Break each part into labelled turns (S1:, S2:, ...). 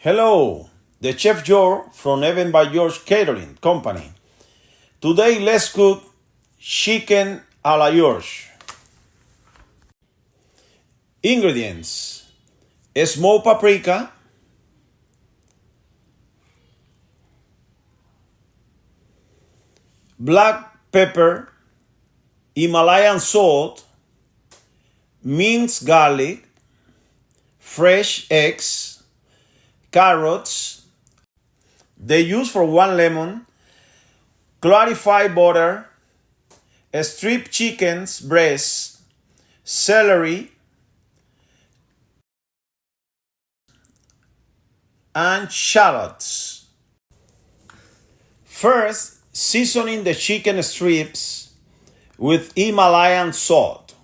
S1: Hello, the Chef George from Even by George Catering Company. Today let's cook chicken a la George. Ingredients: smoked paprika, black pepper, Himalayan salt, minced garlic, fresh eggs, carrots, the juice for 1 lemon, clarified butter, strip chicken's breast, celery, and shallots. First, seasoning the chicken strips with Himalayan salt.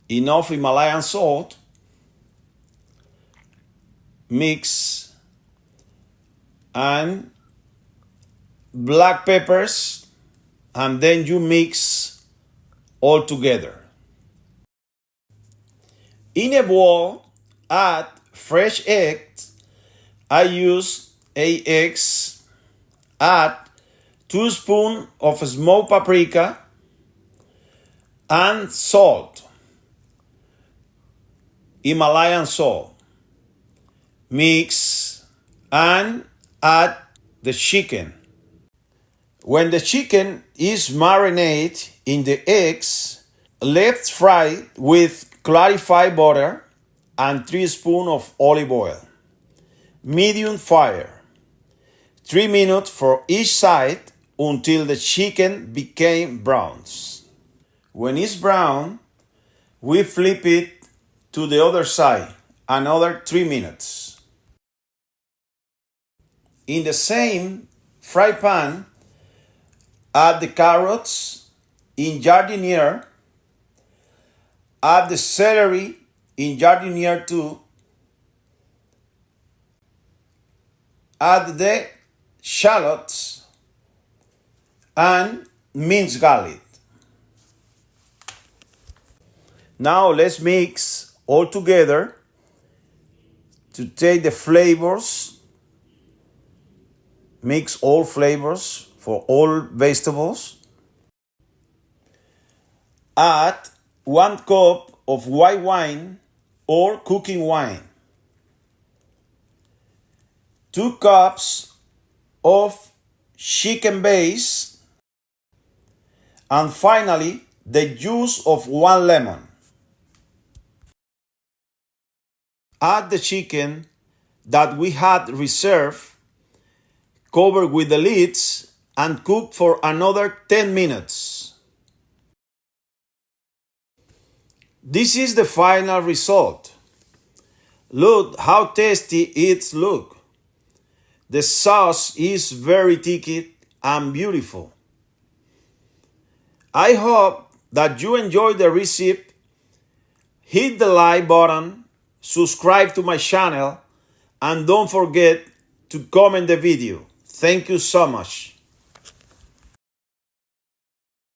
S1: Enough Himalayan salt. Mix and black peppers, and then you mix all together. In a bowl, add fresh eggs. I use 8 eggs. Add 2 spoons of smoked paprika and salt, Himalayan salt. Mix and add the chicken. When the chicken is marinated in the eggs, let's fry with clarified butter and 3 spoons of olive oil. Medium fire. 3 minutes for each side until the chicken became brown. When it's brown, we flip it to the other side, another 3 minutes. In the same fry pan, add the carrots in jardiniere, add the celery in jardiniere too, add the shallots and minced garlic. Now let's mix all together to take the flavors. Mix all flavors for all vegetables. Add 1 cup of white wine or cooking wine. 2 cups of chicken base. And finally, the juice of 1 lemon. Add the chicken that we had reserved, cover with the lids, and cook for another 10 minutes. This is the final result. Look how tasty it looks. The sauce is very thick and beautiful. I hope that you enjoyed the recipe. Hit the like button, subscribe to my channel, and don't forget to comment the video. Thank you so much.